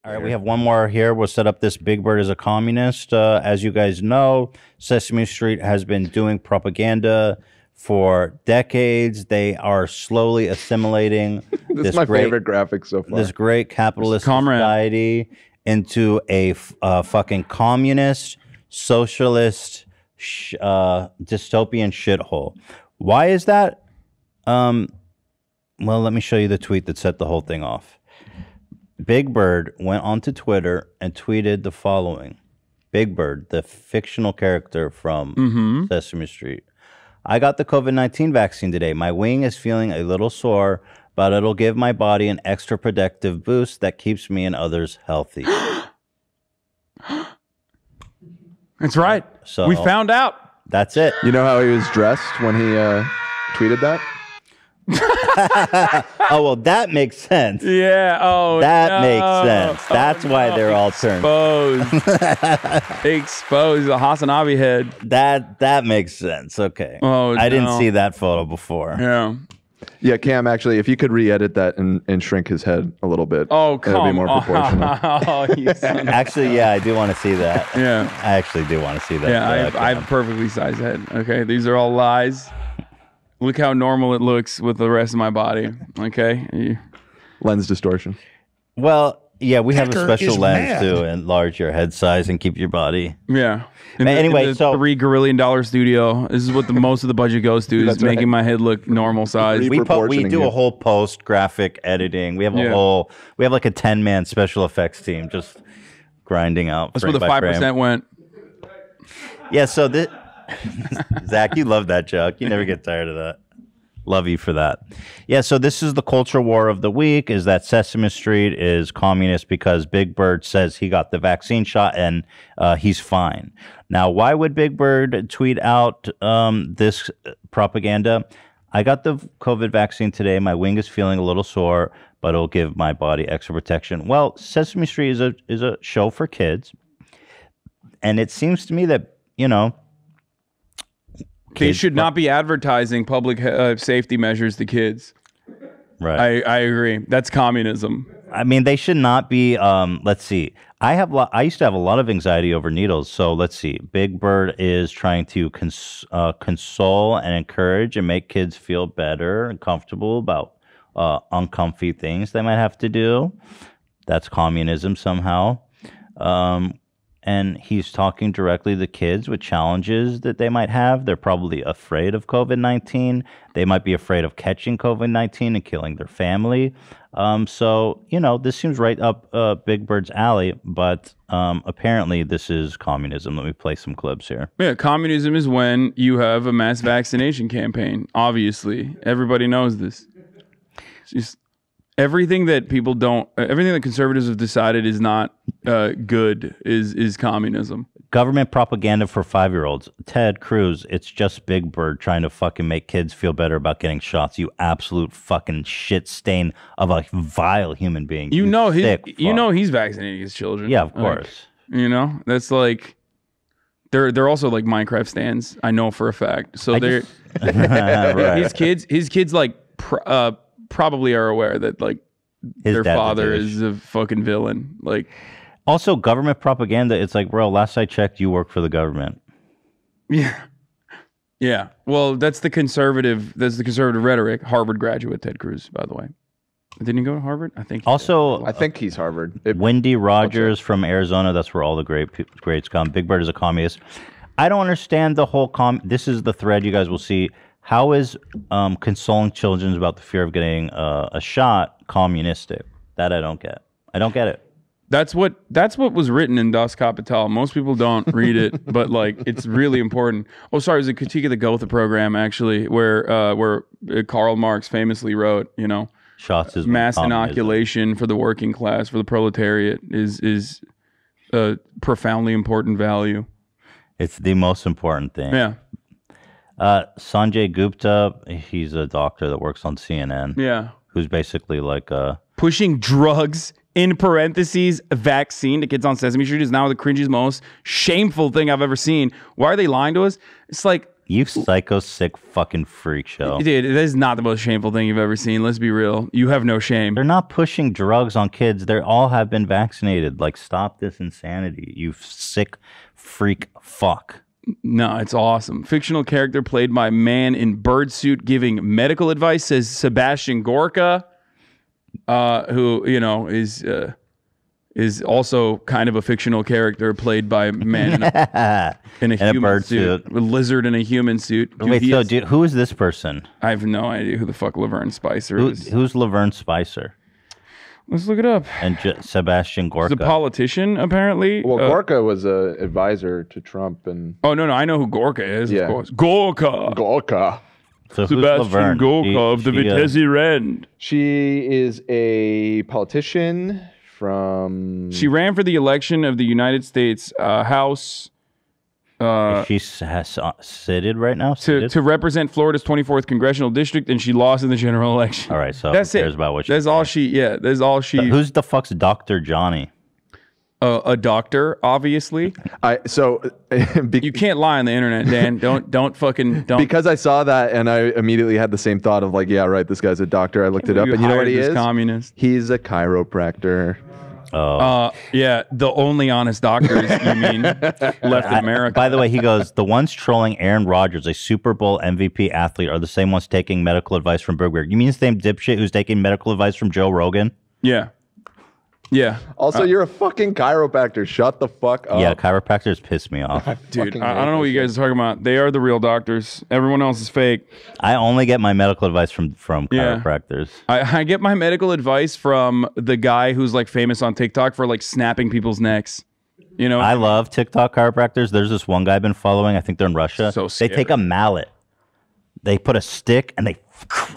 All right, we have one more here. We'll set up this Big Bird as a communist. As you guys know, Sesame Street has been doing propaganda for decades. They are slowly assimilating This is my favorite graphic so far. This great capitalist society into a fucking communist, socialist, dystopian shithole. Why is that? Well, let me show you the tweet that set the whole thing off. Big Bird went onto Twitter and tweeted the following. Big Bird, the fictional character from Sesame Street. I got the COVID-19 vaccine today. My wing is feeling a little sore, but it'll give my body an extra protective boost that keeps me and others healthy. That's right. So we found out. That's it. You know how he was dressed when he tweeted that? Oh, well, that makes sense. Yeah. Oh, that makes sense. That's why they're all turned. Exposed the Hasanabi head. That makes sense. Okay. Oh, I didn't see that photo before. Yeah. Yeah, Cam, actually, if you could re-edit that and shrink his head a little bit, oh, it'll be more proportional. Actually, yeah, I do want to see that. Yeah. I actually do want to see that. Yeah, I have a perfectly sized head. Okay, these are all lies. Look how normal it looks with the rest of my body. Okay. Lens distortion. Well, yeah, we have a Tucker special is lens mad. to enlarge your head size and keep your body. Yeah. Anyway, so $3 gazillion studio. This is what the most of the budget goes to, is That's right. making my head look normal size. We do Reproportioning a you. whole post graphic editing. We have we have like a 10-man special effects team just grinding out. That's where the frame by 5% frame. went. Yeah, so this Zach, you love that joke. You never get tired of that. Love you for that. Yeah, so this is the culture war of the week, is that Sesame Street is communist because Big Bird says he got the vaccine shot and he's fine. Now, why would Big Bird tweet out this propaganda? I got the COVID vaccine today. My wing is feeling a little sore, but it'll give my body extra protection. Well, Sesame Street is a show for kids. And it seems to me that, you know, They should not be advertising public safety measures to kids. Right. I agree. That's communism. I mean, they should not be. Let's see. I used to have a lot of anxiety over needles. So let's see. Big Bird is trying to console and encourage and make kids feel better and comfortable about uncomfy things they might have to do. That's communism somehow. And he's talking directly to kids with challenges that they might have. They're probably afraid of COVID-19. They might be afraid of catching COVID-19 and killing their family. So, you know, this seems right up Big Bird's alley, but apparently this is communism. Let me play some clips here. Yeah, communism is when you have a mass vaccination campaign. Obviously, everybody knows this. It's just everything that everything that conservatives have decided is not good is communism. Government propaganda for 5-year-olds. Ted Cruz, it's just Big Bird trying to fucking make kids feel better about getting shots. You absolute fucking shit stain of a vile human being. You know sick he's vaccinating his children. Yeah, of course. You know, that's like they're also like Minecraft stands. I know for a fact. So Right. his kids like probably are aware that like their father is a fucking villain. Like, also government propaganda. It's like, bro, last I checked, you work for the government. Yeah. Well, that's the conservative rhetoric. Harvard graduate Ted Cruz, by the way. Didn't he go to Harvard? I think. I think he's Harvard. Wendy Rogers from Arizona. That's where all the greats come. Big Bird is a communist. I don't understand the whole This is the thread you guys will see. How is consoling children about the fear of getting a shot communistic? That I don't get. I don't get it. That's what was written in Das Kapital. Most people don't read it, but like it's really important. Oh, sorry, it was a critique of the Gotha program actually, where Karl Marx famously wrote, you know, shots is mass inoculation for the working class, for the proletariat is a profoundly important value. It's the most important thing. Yeah. Sanjay Gupta, he's a doctor that works on CNN. Yeah. Who's basically like pushing drugs in parentheses vaccine to kids on Sesame Street is now the cringiest, most shameful thing I've ever seen. Why are they lying to us? It's like You psycho sick fucking freak show. Dude, that is not the most shameful thing you've ever seen. Let's be real. You have no shame. They're not pushing drugs on kids. They all have been vaccinated. Like, stop this insanity. You sick freak fuck. No, it's awesome. Fictional character played by man in bird suit giving medical advice, says Sebastian Gorka, who, you know, is also kind of a fictional character played by a man in a human bird suit. A lizard in a human suit. Dude, Wait, so who is this person? I have no idea who the fuck Laverne Spicer is. Who's Laverne Spicer? Let's look it up. And Sebastian Gorka. He's a politician, apparently. Well, Gorka was an advisor to Trump, and Oh, no, I know who Gorka is, Yeah. of course. Gorka. Gorka. So who's Sebastian Laverne? Gorka of the Vitesse Rend. She is a politician from. She ran for the election of the United States House She's seated right now? to Seated? represent Florida's 24th congressional district, and she lost in the general election. All right, so That's who cares it. about what That's all she. Yeah, that's all she. Who's the fuck's Dr. Johnny? A doctor, obviously. You can't lie on the internet, Dan. Don't fucking don't. Because I saw that and I immediately had the same thought of like, yeah, right, this guy's a doctor. I looked it up, and you know what he hired is? this communist. He's a chiropractor. Yeah, the only honest doctors you mean left in America. By the way, he goes, the ones trolling Aaron Rodgers, a Super Bowl MVP athlete, are the same ones taking medical advice from Bergberg. You mean the same dipshit who's taking medical advice from Joe Rogan? Yeah. Yeah. Also, you're a fucking chiropractor. Shut the fuck up. Yeah, chiropractors piss me off. Dude, I don't know what you guys are talking about. They are the real doctors. Everyone else is fake. I only get my medical advice from Yeah. chiropractors. I get my medical advice from the guy who's like famous on TikTok for like snapping people's necks. You know, I love TikTok chiropractors. There's this one guy I've been following. I think they're in Russia. So they take a mallet. They put a stick and they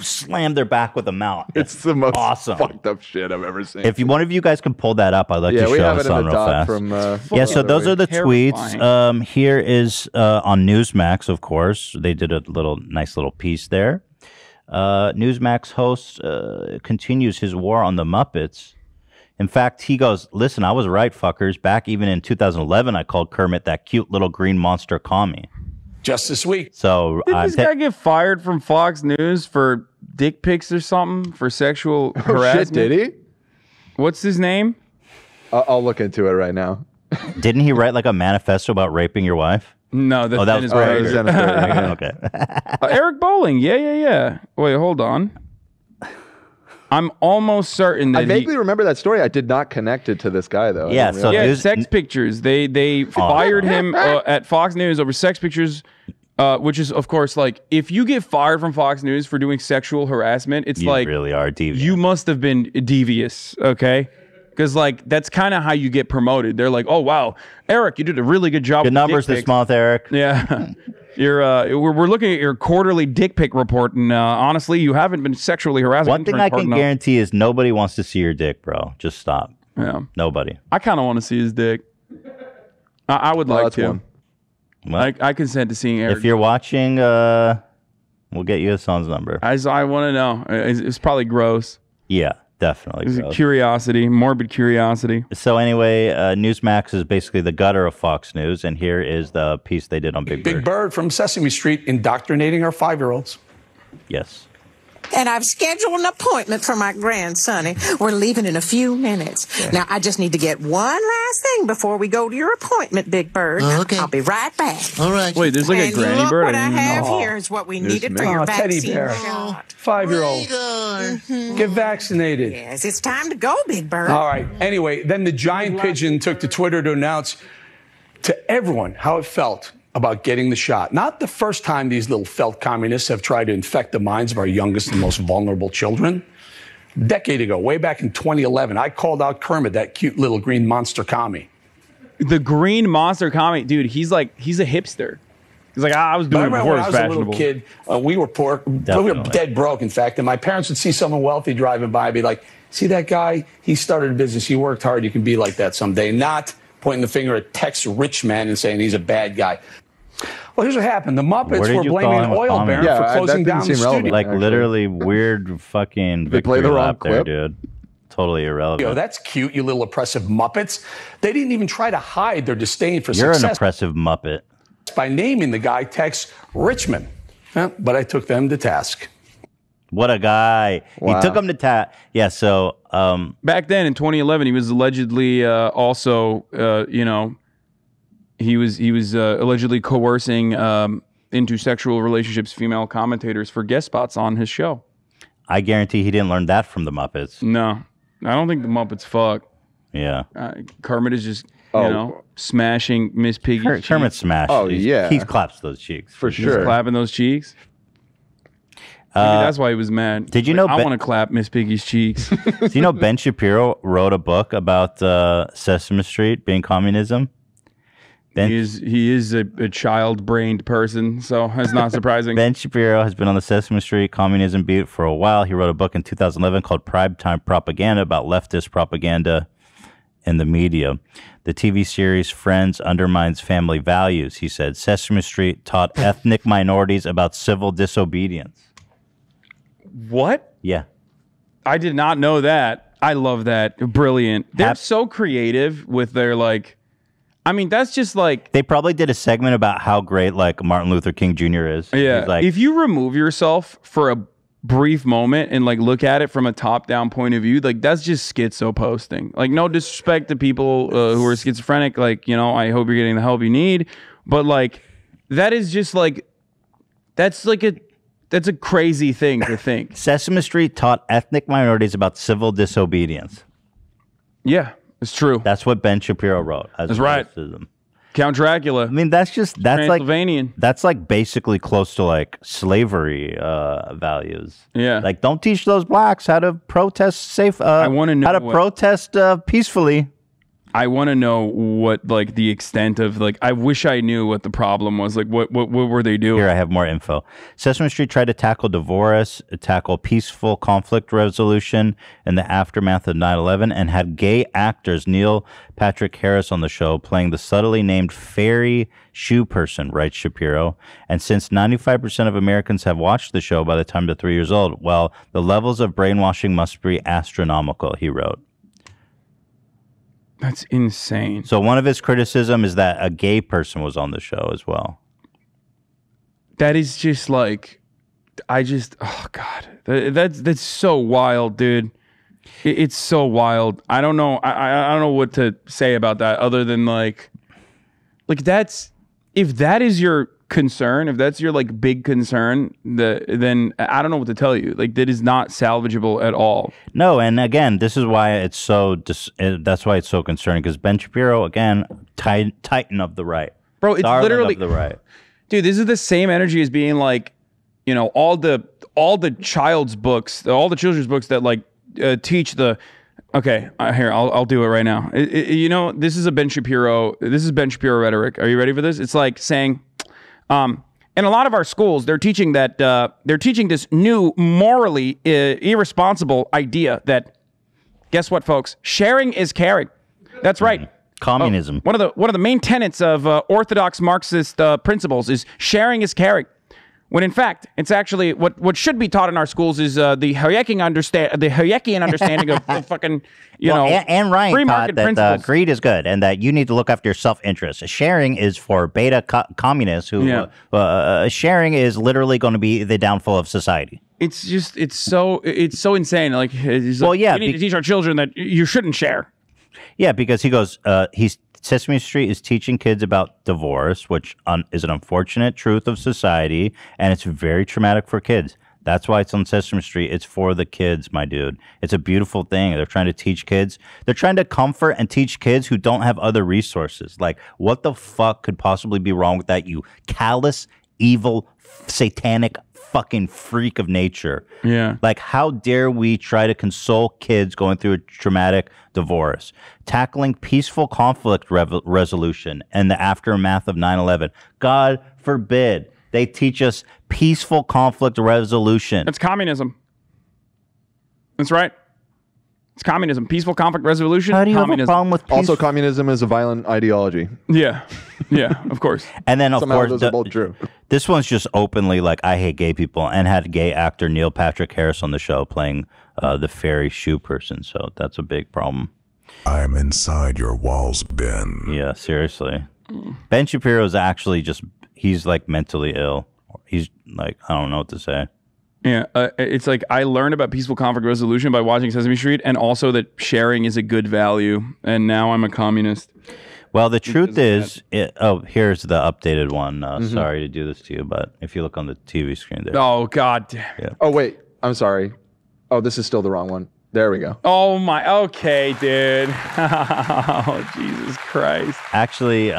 slam their back with a mallet. It's the most awesome. fucked up shit I've ever seen. If one of you guys can pull that up, I'd like to we show have us it in on the real doc fast. from. Yeah, so those are the tweets. Terrifying. Here is on Newsmax, of course. They did a nice little piece there. Newsmax host continues his war on the Muppets. In fact, he goes, listen, I was right, fuckers. Back even in 2011, I called Kermit that cute little green monster commie. Just this week. So Did this guy get fired from Fox News for dick pics or something for sexual harassment? Shit, did he? What's his name? I'll look into it right now. Didn't he write like a manifesto about raping your wife? No, that's Oh, that was Dennis Prager. Prager. Dennis Prager. Okay. Eric Bowling. Yeah. Wait, hold on. I'm almost certain that I vaguely remember that story. I did not connect it to this guy though. I Yeah, didn't so realize- Yeah, sex pictures. They fired him at Fox News over sex pictures, which is, of course, like, if you get fired from Fox News for doing sexual harassment, it's You like, really are deviant. you must have been devious, okay? Because, like, that's kind of how you get promoted. They're like, oh, wow, Eric, you did a really good job Good with numbers dick this pics." month, Eric. Yeah. We're looking at your quarterly dick pic report, and honestly, you haven't been sexually harassed. One thing I can guarantee is nobody wants to see your dick, bro. Just stop. Yeah. Nobody. I kind of want to see his dick. I would like that's to. one. Well, I consent to seeing Eric. if you're watching, we'll get you Hassan's number. I want to know. It's probably gross. Yeah, definitely. It's a gross. curiosity, morbid curiosity. So anyway, Newsmax is basically the gutter of Fox News, and here is the piece they did on Big Bird. Big Bird from Sesame Street indoctrinating our 5-year-olds. Yes. And I've scheduled an appointment for my grandson. We're leaving in a few minutes. Now, I just need to get one last thing before we go to your appointment, Big Bird. Okay. I'll be right back. All right. Wait, there's like a And granny look bird. what I didn't even have know. here is what we There's needed for me. your Oh, teddy vaccine bear. shot. 5-year-old. Radar. Get vaccinated. Yes, it's time to go, Big Bird. All right. Anyway, then the giant pigeon took to Twitter to announce to everyone how it felt about getting the shot. Not the first time these little felt communists have tried to infect the minds of our youngest and most vulnerable children. A decade ago, way back in 2011, I called out Kermit, that cute little green monster commie. The green monster comic, dude. He's a hipster. He's like, I was But I doing it remember before when it I was was a little fashionable. kid, we were poor. We were Definitely. dead broke, in fact. And my parents would see someone wealthy driving by and be like, see that guy? He started a business. He worked hard. You can be like that someday. Not pointing the finger at Tex Rich man and saying he's a bad guy. Well, here's what happened. The Where Muppets did were you blaming call him a oil commie? baron Yeah, for that closing didn't down the seem relevant. studio. Like Actually. literally weird fucking They play victory the wrong lap there, clip? dude. Totally irrelevant. That's cute, you little oppressive Muppets. They didn't even try to hide their disdain for You're an success. oppressive Muppet. by naming the guy Tex Richmond. But I took them to task. What a guy. Wow. He took him to task. Yeah, so... Back then in 2011, he was allegedly also, he was allegedly coercing into sexual relationships female commentators for guest spots on his show. I guarantee he didn't learn that from the Muppets. No, I don't think the Muppets fuck. Yeah. Kermit is just, smashing Miss Piggy's Kermit cheeks. smashed. Oh, yeah. He claps those cheeks. For Just sure. clapping those cheeks. Maybe that's why he was mad. Did you Like, know I Ben- want to clap Miss Piggy's cheeks. Do you know Ben Shapiro wrote a book about Sesame Street being communism? He is a child-brained person, so it's not surprising. Ben Shapiro has been on the Sesame Street communism beat for a while. He wrote a book in 2011 called Primetime Propaganda about leftist propaganda in the media. The TV series Friends undermines family values, he said. Sesame Street taught ethnic minorities about civil disobedience. What? Yeah. I did not know that. I love that. Brilliant. They're so creative with their that's just like... They probably did a segment about how great Martin Luther King Jr. is. Yeah. He's like, If you remove yourself for a brief moment and look at it from a top-down point of view, that's just schizo posting. No disrespect to people who are schizophrenic. I hope you're getting the help you need. But that is just that's a crazy thing to think. Sesame Street taught ethnic minorities about civil disobedience. Yeah, it's true. That's what Ben Shapiro wrote. That's right. Count Dracula. I mean, that's Transylvanian. That's basically close to slavery values. Yeah. Don't teach those blacks how to protest I want to know how to protest peacefully. I want to know what the extent of I wish I knew what the problem was. What were they doing? Here I have more info. Sesame Street tried to tackle divorce, tackle peaceful conflict resolution in the aftermath of 9/11, and had gay actors Neil Patrick Harris on the show playing the subtly named fairy shoe person, writes Shapiro. And since 95% of Americans have watched the show by the time they're 3 years old, well, the levels of brainwashing must be astronomical, he wrote. That's insane. So one of his criticism is that a gay person was on the show as well. That is just oh God, that's so wild, dude. It's so wild. I don't know. I don't know what to say about that other than that's, if that is your concern, if that's your big concern, then I don't know what to tell you. That is not salvageable at all. No, and again, this is why it's so. That's why it's so concerning, because Ben Shapiro, again, titan of the right, bro. It's Darling literally of the right, dude. This is the same energy as being all the child's books, all the children's books that teach the. Okay, here I'll do it right now. This is Ben Shapiro rhetoric. Are you ready for this? It's saying. In a lot of our schools, they're teaching that they're teaching this new morally irresponsible idea that, guess what, folks? Sharing is caring. That's right. Communism. One of the main tenets of orthodox Marxist principles is sharing is caring. When in fact, it's actually what should be taught in our schools is the Hayekian understanding of the fucking and Ryan free taught market that principles. greed is good and that you need to look after your self-interest. Sharing is for beta communists who sharing is literally going to be the downfall of society. It's so insane. You need to teach our children that you shouldn't share. Yeah, because he goes, Sesame Street is teaching kids about divorce, which is an unfortunate truth of society, and it's very traumatic for kids. That's why it's on Sesame Street. It's for the kids, my dude. It's a beautiful thing. They're trying to teach kids. They're trying to comfort and teach kids who don't have other resources. What the fuck could possibly be wrong with that, you callous, evil, satanic fucking freak of nature? Yeah. How dare we try to console kids going through a traumatic divorce? Tackling peaceful conflict resolution in the aftermath of 9/11. God forbid they teach us peaceful conflict resolution. That's communism. That's right. It's communism. Peaceful conflict resolution. How do you communism. have a problem with peaceful? Also, communism is a violent ideology. Yeah. Yeah, of course. And then, of Somehow course, those are both true. This one's just openly I hate gay people, and had gay actor Neil Patrick Harris on the show playing the fairy shoe person. So that's a big problem. I'm inside your walls, Ben. Yeah, seriously. Ben Shapiro is actually just he's like mentally ill. He's like, I don't know what to say. Yeah, it's like I learned about peaceful conflict resolution by watching Sesame Street, and also that sharing is a good value. And now I'm a communist. Well, the truth is, here's the updated one. Sorry to do this to you, but if you look on the TV screen there. Oh, God. Yeah. Oh, wait. I'm sorry. Oh, this is still the wrong one. There we go. Oh, my. Okay, dude. Oh, Jesus Christ. Actually,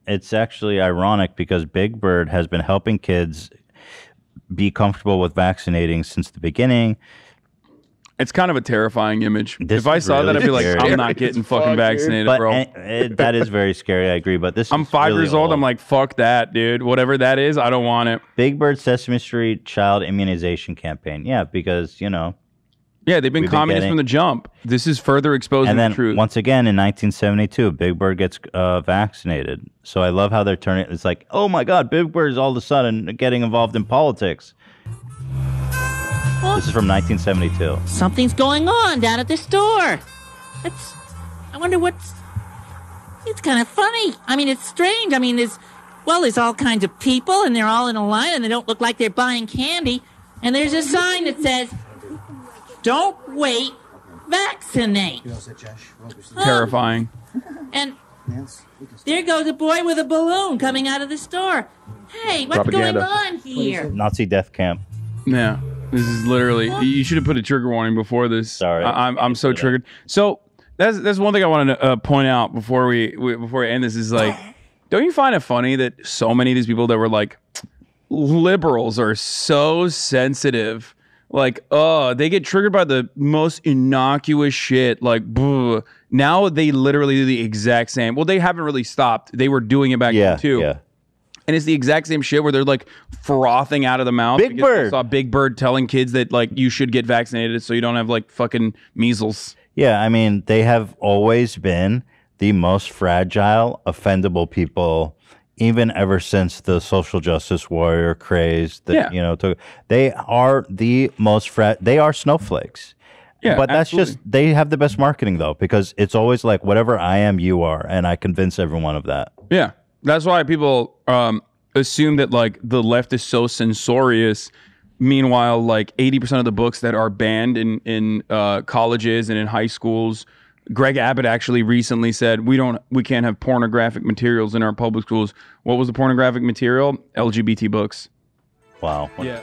it's actually ironic because Big Bird has been helping kids be comfortable with vaccinating since the beginning. It's kind of a terrifying image. This If I is saw that, really I'd be like, scary. I'm not getting fucking vaccinated, But bro. that is very scary. I agree. But this I'm is 5 really years old. old. I'm like, fuck that, dude. Whatever that is, I don't want it. Big Bird Sesame Street child immunization campaign. Yeah, because, you know. Yeah, they've been We've been communists getting- from the jump. This is further exposing And then the truth. once again in 1972, Big Bird gets vaccinated. So I love how they're turning. It's like, oh my God, Big Bird is all of a sudden getting involved in politics. This is from 1972. Something's going on down at the store. I wonder what's... It's kind of funny. I mean, it's strange. I mean, there's all kinds of people, and they're all in a line, and they don't look like they're buying candy. And there's a sign that says, "Don't wait, vaccinate." Terrifying. And there goes a boy with a balloon coming out of the store. Hey, what's Propaganda. going on here? Nazi death camp. Yeah, this is literally. You should have put a trigger warning before this. Sorry. I'm so triggered. So that's one thing I wanted to point out before we end this is like, don't you find it funny that so many of these people that were like liberals are so sensitive? Like, they get triggered by the most innocuous shit. Like, now they literally do the exact same. Well, they haven't really stopped. They were doing it back then too. Yeah. And it's the exact same shit where they're like frothing out of the mouth. Big because they Bird. saw Big Bird telling kids that like you should get vaccinated so you don't have like fucking measles. Yeah, I mean, they have always been the most fragile, offendable people, even ever since the social justice warrior craze that, took. They are the most they are snowflakes. Yeah, but that's absolutely. just, they have the best marketing though, because it's always like, whatever I am, you are. And I convince everyone of that. Yeah. That's why people assume that like the left is so censorious. Meanwhile, like 80% of the books that are banned in colleges and in high schools, Greg Abbott actually recently said we can't have pornographic materials in our public schools. What was the pornographic material? LGBT books. Wow. Yeah.